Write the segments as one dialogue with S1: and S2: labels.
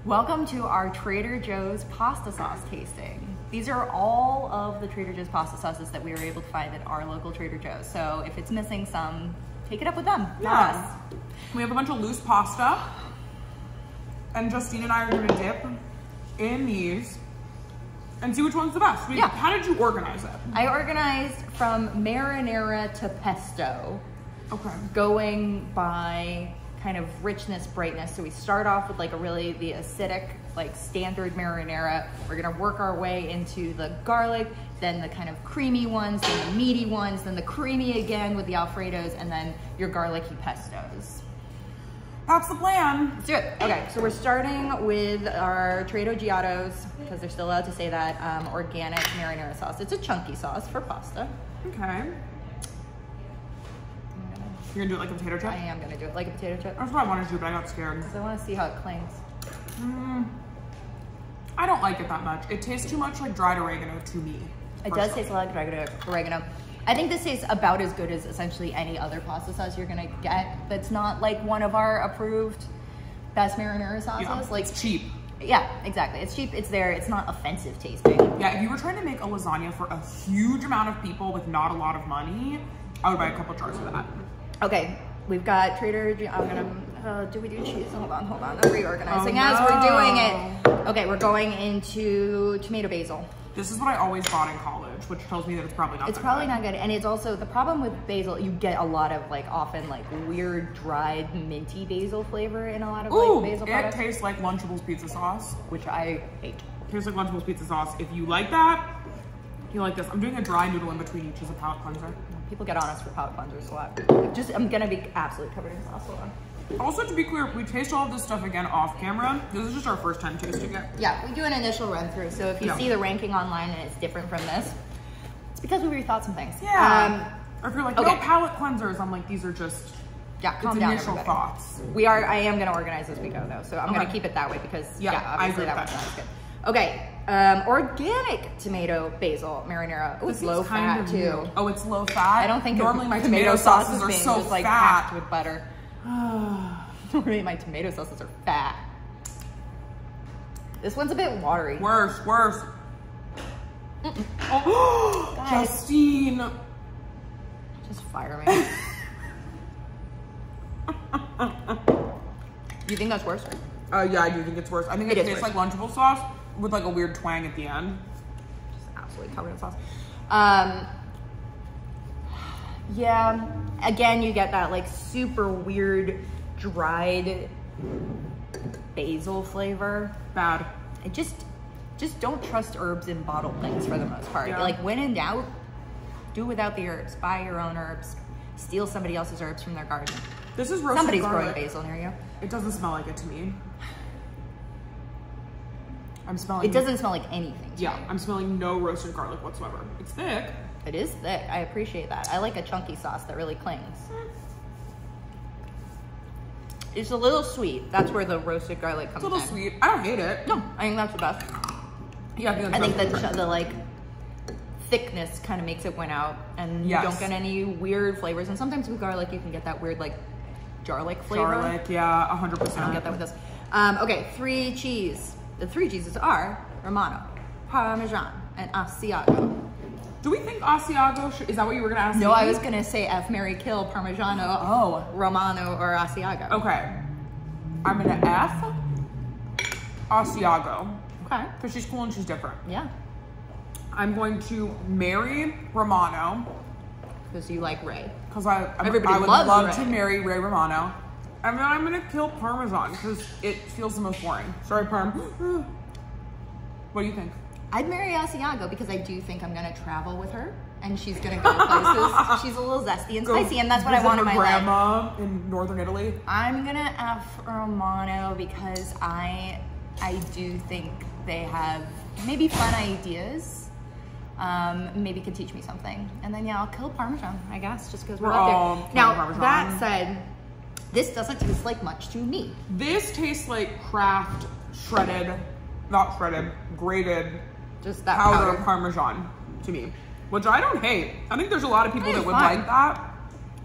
S1: Welcome to our Trader Joe's pasta sauce tasting. These are all of the Trader Joe's pasta sauces that we were able to find at our local Trader Joe's. So if it's missing some, take it up with them, not us.
S2: We have a bunch of loose pasta, and Justine and I are gonna dip in these and see which one's the best. How did you organize it?
S1: I organized from marinara to pesto.
S2: Okay.
S1: Going by kind of richness, brightness. So we start off with like the acidic, like standard marinara. We're gonna work our way into the garlic, then the kind of creamy ones, then the meaty ones, then the creamy again with the Alfredos, and then your garlicky pestos.
S2: That's the plan.
S1: Let's do it. Okay, so we're starting with our Trado Giotto's, because they're still allowed to say that, organic marinara sauce. It's a chunky sauce for pasta.
S2: Okay. You're gonna do it like a potato chip?
S1: I am gonna do it like a potato chip.
S2: That's what I wanted to do, but I got scared.
S1: Because I wanna see how it clings.
S2: I don't like it that much. It tastes too much like dried oregano to me.
S1: It does taste a lot like oregano. I think this tastes about as good as essentially any other pasta sauce you're gonna get that's not like one of our approved best marinara sauces.
S2: Yeah,
S1: like
S2: it's cheap.
S1: Yeah, exactly. It's cheap, it's there, it's not offensive tasting.
S2: Yeah, if you were trying to make a lasagna for a huge amount of people with not a lot of money, I would buy a couple jars of that.
S1: Okay, we've got Trader Joe's. I'm gonna, do we do cheese? Hold on. I'm reorganizing as we're doing it. Okay, we're going into tomato basil.
S2: This is what I always bought in college, which tells me that it's probably not good.
S1: It's probably not good. And it's also, the problem with basil, you get a lot of like, often like weird dried minty basil flavor in a lot of like basil products.
S2: It tastes like Lunchables pizza sauce.
S1: Which I hate.
S2: It tastes like Lunchables pizza sauce. If you like that, you like this. I'm doing a dry noodle in between each as a palate cleanser.
S1: People get on us for palate cleansers a lot. I'm gonna be absolutely covered in sauce. Hold on.
S2: Also, to be clear, we taste all of this stuff again off camera. This is just our first time tasting it.
S1: Yeah, we do an initial run through. So if you see the ranking online and it's different from this, it's because we rethought some things.
S2: Yeah. Or if you're like, no palate cleansers, I'm like, these are just
S1: calm down,
S2: initial thoughts.
S1: I am gonna organize as we go though. So I'm gonna keep it that way because obviously that one's not as good. Okay, organic tomato basil marinara. Oh, it's low fat too.
S2: New. Oh, it's low fat?
S1: I don't think
S2: normally my tomato sauces are so
S1: just, like,
S2: fat.
S1: packed with butter. Normally my tomato sauces are fat. This one's a bit watery.
S2: Worse. Oh, Justine.
S1: Just fire me. You think that's worse?
S2: Yeah, I do think it's worse. I think it tastes like Lunchable sauce with like a weird twang at the end.
S1: Just absolutely covered in sauce. Yeah, again, you get that like super weird dried basil flavor.
S2: Bad.
S1: I just don't trust herbs in bottled things for the most part.
S2: Yeah.
S1: Like when in doubt, do without the herbs. Buy your own herbs. Steal somebody else's herbs from their garden.
S2: This is roasted
S1: Somebody's
S2: garlic.
S1: growing basil near you.
S2: It doesn't smell like it to me. I'm smelling.
S1: It doesn't smell like anything to me.
S2: I'm smelling no roasted garlic whatsoever. It's thick.
S1: It is thick. I appreciate that. I like a chunky sauce that really clings. It's a little sweet. That's where the roasted garlic comes in.
S2: It's a little sweet. I don't hate it.
S1: No, I think that's the best.
S2: Yeah,
S1: I think the like thickness kind of makes it win out, and you don't get any weird flavors. And sometimes with garlic, you can get that weird like garlic flavor.
S2: Garlic, yeah, 100%.
S1: I don't get that with this. Okay, three cheese. The three cheeses are Romano, Parmesan, and Asiago.
S2: Do we think Asiago is that what you were gonna ask?
S1: No, I was gonna say F, Mary, Kill, Parmigiano, Romano, or Asiago.
S2: Okay. I'm gonna F Asiago.
S1: Okay.
S2: Because she's cool and she's different.
S1: Yeah.
S2: I'm going to marry Romano.
S1: Because you like Ray.
S2: Because I would love to marry Ray Romano. And then I'm gonna kill Parmesan because it feels the most boring. Sorry, Parm. What do you think?
S1: I'd marry Asiago because I do think I'm gonna travel with her and she's gonna go places. She's a little zesty and spicy, and that's what I want in my life.
S2: Grandma in northern Italy.
S1: I'm gonna F Romano because I do think they have maybe fun ideas. Maybe could teach me something. And then I'll kill Parmesan, I guess, just because we're out there. Now,
S2: Parmesan.
S1: that said, this doesn't taste like much to me.
S2: This tastes like Kraft grated
S1: just that
S2: powder Parmesan to me, which I don't hate. I think there's a lot of people that would like that.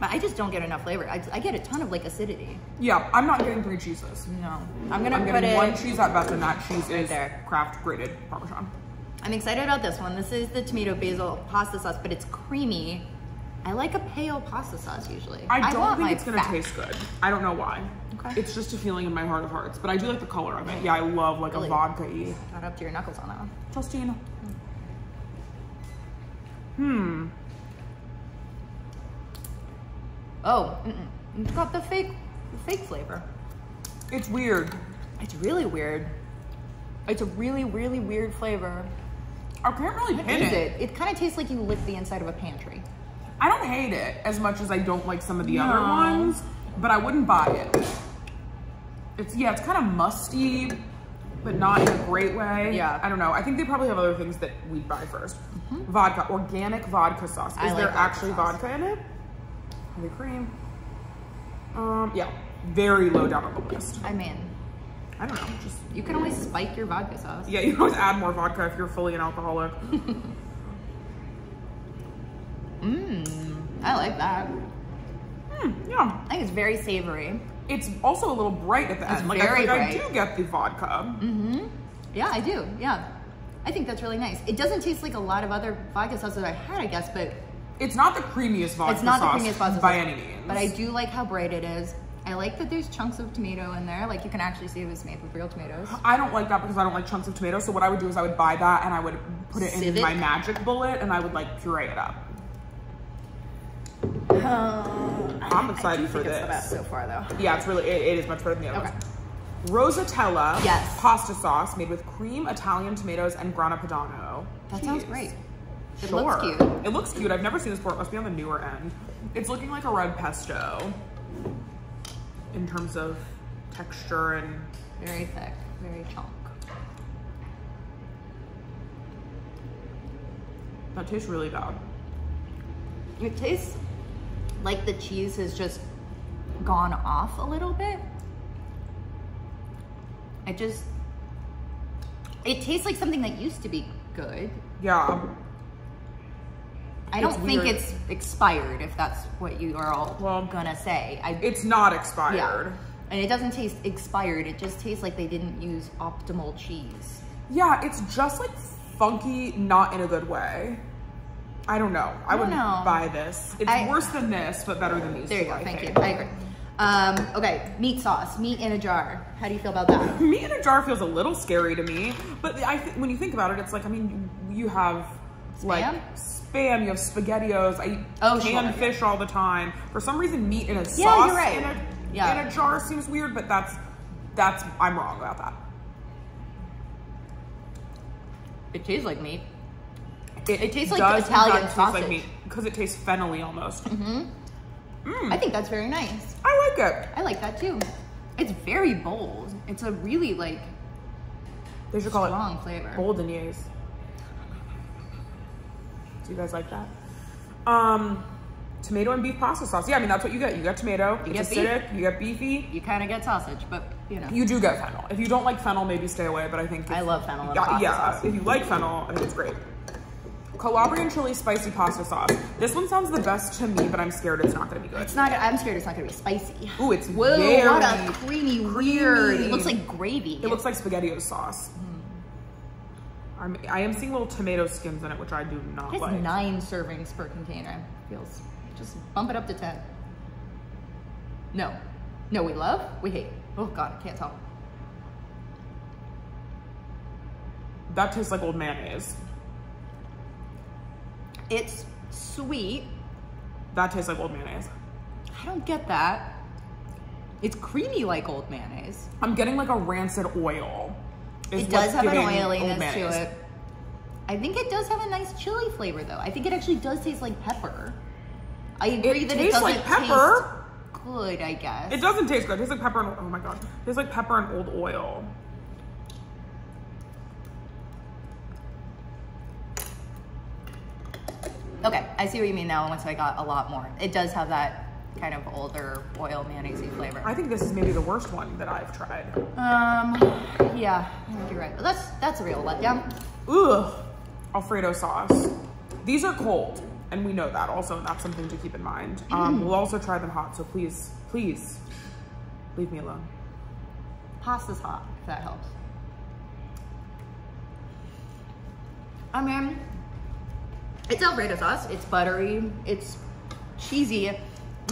S1: But I just don't get enough flavor. I get a ton of like acidity.
S2: Yeah, I'm not getting 3 cheeses.
S1: No. I'm getting
S2: 1 cheese at best, and that cheese
S1: right
S2: is
S1: there.
S2: Kraft grated Parmesan.
S1: I'm excited about this one. This is the tomato basil pasta sauce, but it's creamy. I like a pale pasta sauce usually.
S2: I don't think
S1: my
S2: it's gonna
S1: fat.
S2: taste good. I don't know why.
S1: Okay.
S2: It's just a feeling in my heart of hearts, but I do like the color of it. Yeah, I love like
S1: Really?
S2: a vodka-y.
S1: Got up to your knuckles on that one.
S2: Justine.
S1: Oh, it's got the fake flavor.
S2: It's weird.
S1: It's really weird. It's a really, really weird flavor.
S2: I can't really
S1: What
S2: hit
S1: is
S2: it.
S1: it? It kind of tastes like you licked the inside of a pantry.
S2: I don't hate it as much as I don't like some of the other
S1: No.
S2: ones, but I wouldn't buy it. It's kind of musty, but not in a great way.
S1: Yeah.
S2: I don't know. I think they probably have other things that we'd buy first. Vodka, organic vodka sauce.
S1: I
S2: Is
S1: like
S2: there
S1: vodka
S2: actually
S1: sauce.
S2: vodka in it? Heavy cream. Yeah, very low down on the list.
S1: I mean,
S2: I don't know, just,
S1: you can always spike your vodka sauce.
S2: yeah, you can always add more vodka if you're fully an alcoholic.
S1: I like that.
S2: Yeah.
S1: I think it's very savory.
S2: It's also a little bright at the end. Like,
S1: very
S2: I
S1: bright.
S2: do get the vodka.
S1: Yeah, I do. Yeah. I think that's really nice. It doesn't taste like a lot of other vodka sauces I've had, I guess, but
S2: It's not the creamiest vodka
S1: it's not the
S2: sauce
S1: creamiest vodka
S2: by
S1: sauce,
S2: any means.
S1: But I do like how bright it is. I like that there's chunks of tomato in there. Like you can actually see it was made with real tomatoes.
S2: I don't like that because I don't like chunks of tomato. So what I would do is I would buy that and I would put it
S1: Sieve
S2: in
S1: it?
S2: my magic bullet and I would like puree it up. I'm excited for
S1: It's the
S2: this.
S1: best so far, though.
S2: Yeah, it's really, it is much better than the other
S1: Okay.
S2: ones. Rosatella
S1: Yes.
S2: pasta sauce made with cream, Italian tomatoes, and grana padano.
S1: That sounds
S2: cheese.
S1: great. It
S2: Sure.
S1: looks cute.
S2: It looks cute. I've never seen this before. It must be on the newer end. It's looking like a red pesto in terms of texture and
S1: Very thick, very chunk.
S2: that tastes really bad.
S1: It tastes like the cheese has just gone off a little bit. It tastes like something that used to be good.
S2: Yeah.
S1: I don't
S2: It's
S1: think
S2: weird.
S1: it's expired, if that's what you are all
S2: Well,
S1: gonna say.
S2: It's not expired.
S1: Yeah. And it doesn't taste expired, it just tastes like they didn't use optimal cheese.
S2: Yeah, it's just like funky, not in a good way. I don't know. I wouldn't
S1: know.
S2: buy this. It's worse than this, but better than these
S1: There you
S2: two,
S1: go,
S2: I
S1: thank
S2: think.
S1: you, I agree. Okay, meat sauce, meat in a jar. How do you feel about that?
S2: Meat in a jar feels a little scary to me, but when you think about it, it's like, I mean, you have like spam, you have SpaghettiOs, I eat canned fish all the time. For some reason, meat in a sauce
S1: you're right.
S2: in a jar seems weird, but that's I'm wrong about that.
S1: It tastes like meat.
S2: It
S1: tastes like
S2: does, in
S1: Italian
S2: fact, taste
S1: sausage.
S2: like meat because it tastes fennelly almost.
S1: I think that's very nice.
S2: I like it.
S1: I like that too. It's very bold. It's a really like
S2: They should call
S1: strong
S2: it
S1: flavor.
S2: bolognese. Do you guys like that? Tomato and beef pasta sauce. Yeah, I mean, that's what you get. You get tomato,
S1: You
S2: it's
S1: get beef.
S2: acidic, you get beefy.
S1: You kind of get sausage, but you know.
S2: You do get fennel. If you don't like fennel, maybe stay away, but I think...
S1: I love fennel in pasta sauce.
S2: If you like fennel, I think it's great. Calabrian chili spicy pasta sauce. This one sounds the best to me, but I'm scared it's not gonna be good.
S1: It's not. I'm scared it's not gonna be spicy.
S2: Ooh, it's
S1: Whoa!
S2: very
S1: What a creamy, weird. It looks like gravy.
S2: It looks like SpaghettiOs sauce. I am seeing little tomato skins in it, which I do not
S1: It's
S2: like.
S1: 9 servings per container. Feels. Just bump it up to 10. No, we love. We hate. Oh God, I can't tell.
S2: That tastes like old mayonnaise.
S1: It's sweet.
S2: That tastes like old mayonnaise.
S1: I don't get that. It's creamy like old mayonnaise.
S2: I'm getting like a rancid oil.
S1: It does have an
S2: old
S1: oiliness
S2: mayonnaise.
S1: to it. I think it does have a nice chili flavor though. I think it actually does taste like pepper. I agree that it
S2: tastes
S1: doesn't
S2: like pepper.
S1: taste good, I guess.
S2: It doesn't taste good. It tastes like pepper and, oh my God. It tastes like pepper and old oil.
S1: Okay, I see what you mean now once I got a lot more. It does have that kind of older oil mayonnaise-y flavor.
S2: I think this is maybe the worst one that I've tried.
S1: Yeah, I think you're right. But that's a real letdown.
S2: Ugh. Alfredo sauce. These are cold. And we know that also, that's something to keep in mind. We'll also try them hot, so please, please leave me alone.
S1: Pasta's hot, if that helps. I mean, it's Alfredo sauce. It's buttery. It's cheesy. I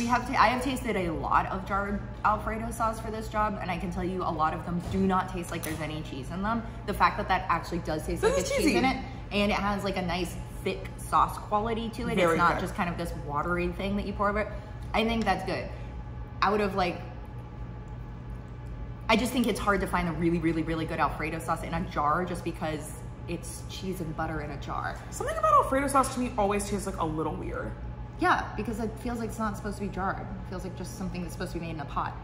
S1: have tasted a lot of jarred Alfredo sauce for this job, and I can tell you a lot of them do not taste like there's any cheese in them. The fact that that actually does taste like there's cheese in it, and it has like a nice thick sauce quality to it. It's not just kind of this watery thing that you pour over it. I think that's good. I would have like, I just think it's hard to find a really, really, really good Alfredo sauce in a jar just because it's cheese and butter in a jar.
S2: Something about Alfredo sauce to me always tastes like a little weird.
S1: Yeah, because it feels like it's not supposed to be jarred. It feels like just something that's supposed to be made in a pot.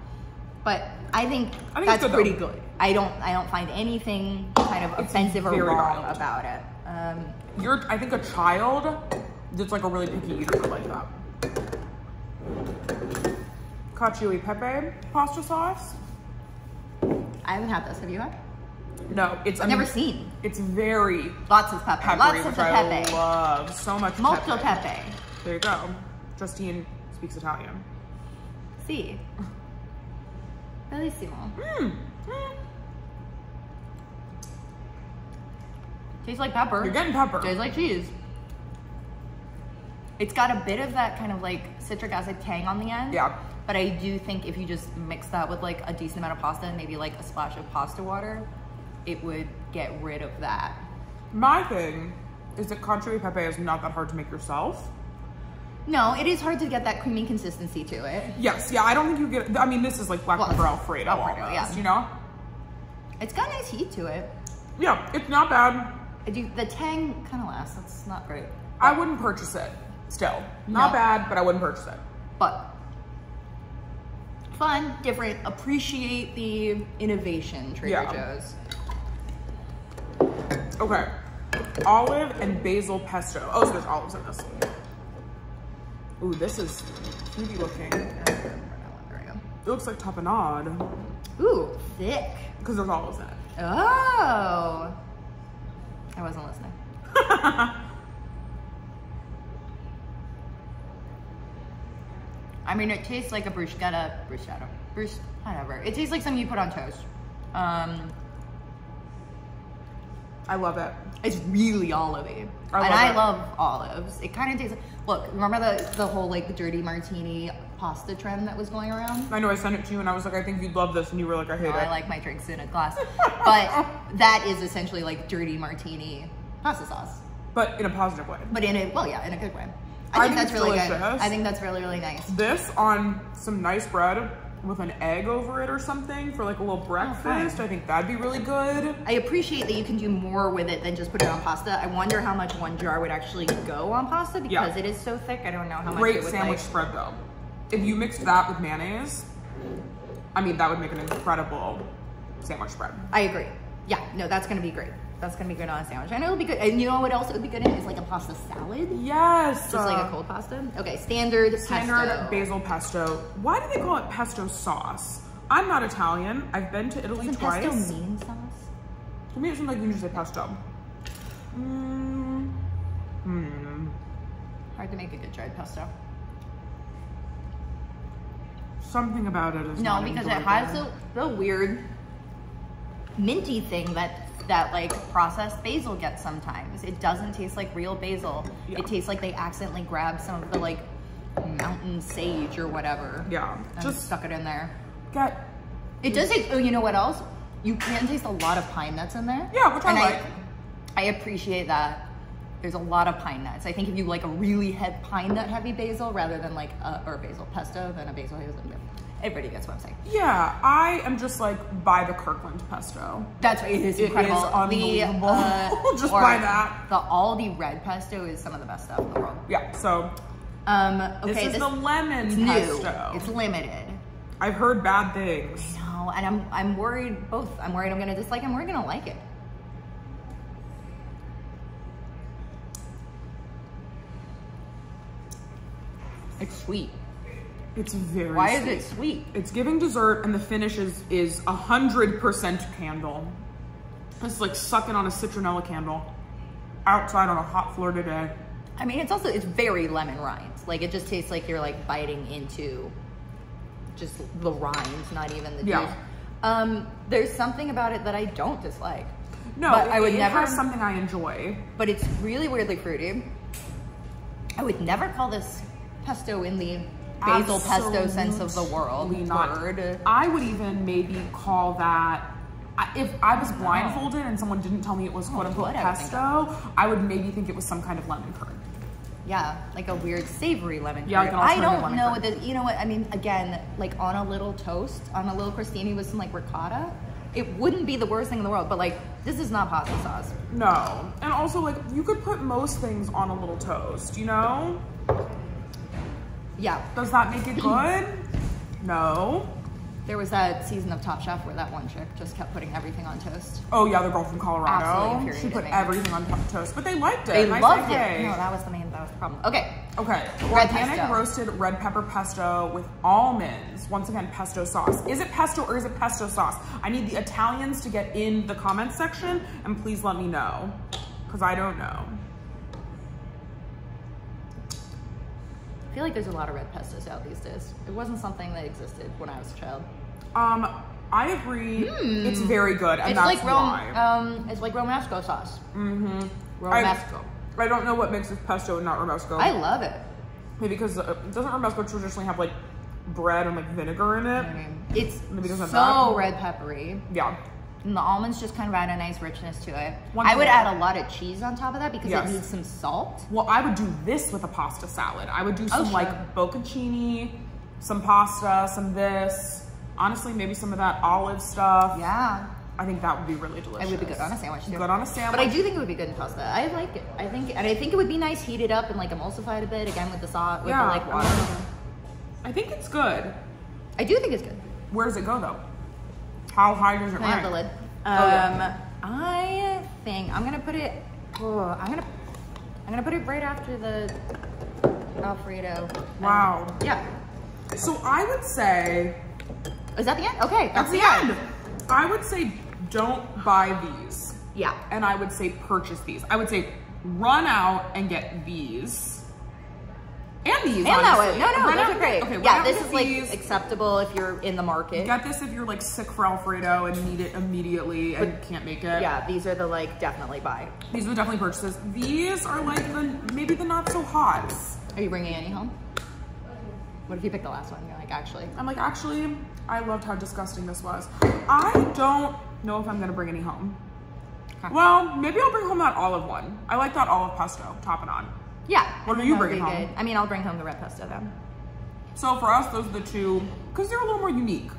S1: But I think that's pretty good. I don't find anything kind of offensive or wrong about it.
S2: I think a child that's like a really picky eater would like that. Cacio e pepe pasta sauce.
S1: I haven't had this. Have you had?
S2: No,
S1: I've never seen.
S2: It's very
S1: lots of pepper. Lots of
S2: pepe.
S1: I
S2: love so much.
S1: Molto pepe.
S2: There you go. Justine speaks Italian.
S1: Si. Bellissimo. Tastes like pepper.
S2: You're getting pepper.
S1: Tastes like cheese. It's got a bit of that kind of like citric acid tang on the end.
S2: Yeah.
S1: But I do think if you just mix that with like a decent amount of pasta and maybe like a splash of pasta water, it would get rid of that.
S2: My thing is that cacio e pepe is not that hard to make yourself.
S1: No, it is hard to get that creamy consistency to it.
S2: Yes, yeah, I don't think you get, I mean, this is like black pepper Alfredo almost,
S1: yeah.
S2: You know?
S1: It's got nice heat to it.
S2: Yeah, it's not bad.
S1: The tang kind of lasts, that's not great.
S2: I wouldn't purchase it, still. Not bad, but I wouldn't purchase it.
S1: But fun, different, appreciate the innovation, Trader Joe's.
S2: Okay, olive and basil pesto. Oh, so there's olives in this. Ooh, this is fruity looking. It looks like tapenade.
S1: Ooh, thick.
S2: Because there's olives in it.
S1: Oh. I wasn't listening. I mean, it tastes like a bruschetta, whatever. It tastes like something you put on toast.
S2: I love it.
S1: It's really olivey. I love olives. It kind of tastes like, look, remember the whole like dirty martini pasta trend that was going around?
S2: I know, I sent it to you and I was like, I think you'd love this, and you were like, I hate it.
S1: I like my drinks in a glass. But that is essentially like dirty martini pasta sauce.
S2: But in a positive way.
S1: But in a good way. I think that's really good. I think that's really, really nice.
S2: This on some nice bread with an egg over it or something for like a little breakfast. I think that'd be really good.
S1: I appreciate that you can do more with it than just put it on pasta. I wonder how much one jar would actually go on pasta because it is so thick. I don't know how much
S2: Great
S1: it would
S2: sandwich spread though. If you mixed that with mayonnaise, I mean, that would make an incredible sandwich spread.
S1: I agree. Yeah, no, that's gonna be great. That's gonna be good on a sandwich. I know it'll be good. And you know what else it would be good in is like a pasta salad.
S2: Yes.
S1: Just like a cold pasta. Okay, standard pesto.
S2: Basil pesto. Why do they call it pesto sauce? I'm not Italian. I've been to Italy twice.
S1: Doesn't pesto mean sauce?
S2: To me, it seems like you can just say pesto.
S1: Hard to make a good dried pesto.
S2: Something about it is
S1: no, because it has the weird minty thing that like processed basil gets sometimes. It doesn't taste like real basil. Yeah. It tastes like they accidentally grabbed some of the like mountain sage or whatever.
S2: Yeah.
S1: And just stuck it in there.
S2: It
S1: does taste, oh, you know what else? You can taste a lot of pine nuts in there.
S2: Yeah, which I like.
S1: I appreciate that. There's a lot of pine nuts. I think if you like a really pine nut heavy basil rather than like or basil pesto than a basil hazelnut. Everybody gets what I'm saying.
S2: Yeah, I am just like buy the Kirkland pesto.
S1: That's right, it is incredible.
S2: It is unbelievable. Just buy that.
S1: The Aldi red pesto is some of the best stuff in the world.
S2: Yeah, so
S1: okay,
S2: this is the lemon pesto.
S1: It's limited.
S2: I've heard bad things.
S1: I know, and I'm worried both. I'm worried I'm gonna dislike it, I'm worried I'm gonna like it. It's sweet.
S2: It's very
S1: Why
S2: sweet.
S1: is it sweet?
S2: It's giving dessert, and the finish is 100% candle. It's like sucking on a citronella candle outside on a hot Florida day.
S1: I mean, it's very lemon rind. Like, it just tastes like you're like biting into just the rind, not even the juice. There's something about it that I don't dislike.
S2: No,
S1: but I would
S2: it
S1: never.
S2: has something I enjoy.
S1: But it's really weirdly fruity. I would never call this pesto in the basil pesto sense of the world. Word.
S2: I would even maybe call that, if I was blindfolded and someone didn't tell me it was quote unquote pesto, I would maybe think it was some kind of lemon curd.
S1: Yeah, like a weird savory lemon curd.
S2: Yeah, like an
S1: I don't
S2: lemon
S1: know
S2: curd.
S1: you know what I mean, again, like on a little toast, on a little crostini with some like ricotta, it wouldn't be the worst thing in the world, but like this is not pasta sauce.
S2: No. And also, like, you could put most things on a little toast, you know?
S1: Yeah.
S2: Does that make it good? No.
S1: There was that season of Top Chef where that one chick just kept putting everything on toast.
S2: Oh yeah, the girl from Colorado.
S1: Absolutely
S2: She put
S1: me.
S2: everything on toast, but they liked it.
S1: They
S2: and
S1: loved
S2: I said,
S1: it.
S2: hey.
S1: No, that was the problem. Okay.
S2: Okay.
S1: Red
S2: Organic
S1: pesto.
S2: roasted red pepper pesto with almonds. Once again, pesto sauce. Is it pesto or is it pesto sauce? I need the Italians to get in the comments section and please let me know, because I don't know.
S1: I feel like there's a lot of red pestos out these days. It wasn't something that existed when I was a child.
S2: I agree. It's very good, and
S1: It's
S2: that's
S1: like
S2: why.
S1: it's like Romesco sauce.
S2: Mm-hmm.
S1: Romesco.
S2: I don't know what makes this pesto and not Romesco.
S1: I love it.
S2: Maybe because doesn't Romesco traditionally have like bread and like vinegar in it?
S1: It's
S2: Maybe it doesn't
S1: so
S2: have that.
S1: red peppery.
S2: Yeah.
S1: And the almonds just kind of add a nice richness to it.
S2: One
S1: I would
S2: thing-
S1: add a lot of cheese on top of that because
S2: Yes.
S1: it needs some salt.
S2: Well, I would do this with a pasta salad. I would do some
S1: sure.
S2: like bocconcini, some pasta, some this. Honestly, maybe some of that olive stuff.
S1: Yeah.
S2: I think that would be really delicious.
S1: It would be good on a sandwich too.
S2: Good on a sandwich.
S1: But I do think it would be good in pasta. I like it. I think it would be nice heated up and like emulsified a bit again with the sauce, with the like water.
S2: I think it's good.
S1: I do think it's good.
S2: Where does it go though? How high does it
S1: Can I have
S2: rank?
S1: the lid?
S2: Yeah.
S1: I think I'm gonna put it. I'm gonna put it right after the Alfredo.
S2: Wow.
S1: Yeah.
S2: So I would say
S1: Is that the end? Okay.
S2: that's the end. I would say don't buy these.
S1: Yeah.
S2: And I would say purchase these. I would say run out and get these. And these,
S1: And that
S2: honestly.
S1: one. No,
S2: Run
S1: those
S2: out
S1: are great.
S2: Okay,
S1: Yeah,
S2: run out
S1: this
S2: and
S1: is
S2: get
S1: like
S2: these.
S1: acceptable if you're in the market.
S2: Get this if you're like sick for Alfredo and need it immediately and can't make it.
S1: Yeah, these are the like definitely buy.
S2: These are the definitely purchases. These are like maybe the not so hots.
S1: Are you bringing any home? What if you pick the last one? You're like, actually.
S2: I'm like, actually, I loved how disgusting this was. I don't know if I'm gonna bring any home.
S1: Okay.
S2: Well, maybe I'll bring home that olive one. I like that olive pesto, topping on.
S1: Yeah.
S2: What
S1: I
S2: are
S1: think
S2: you
S1: that would
S2: bringing
S1: be
S2: home?
S1: good. I mean, I'll bring home the red pesto then.
S2: So for us, those are the two, because they're a little more unique.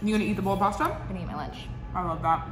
S2: You gonna eat the bowl of pasta?
S1: I'm gonna eat my lunch.
S2: I love that.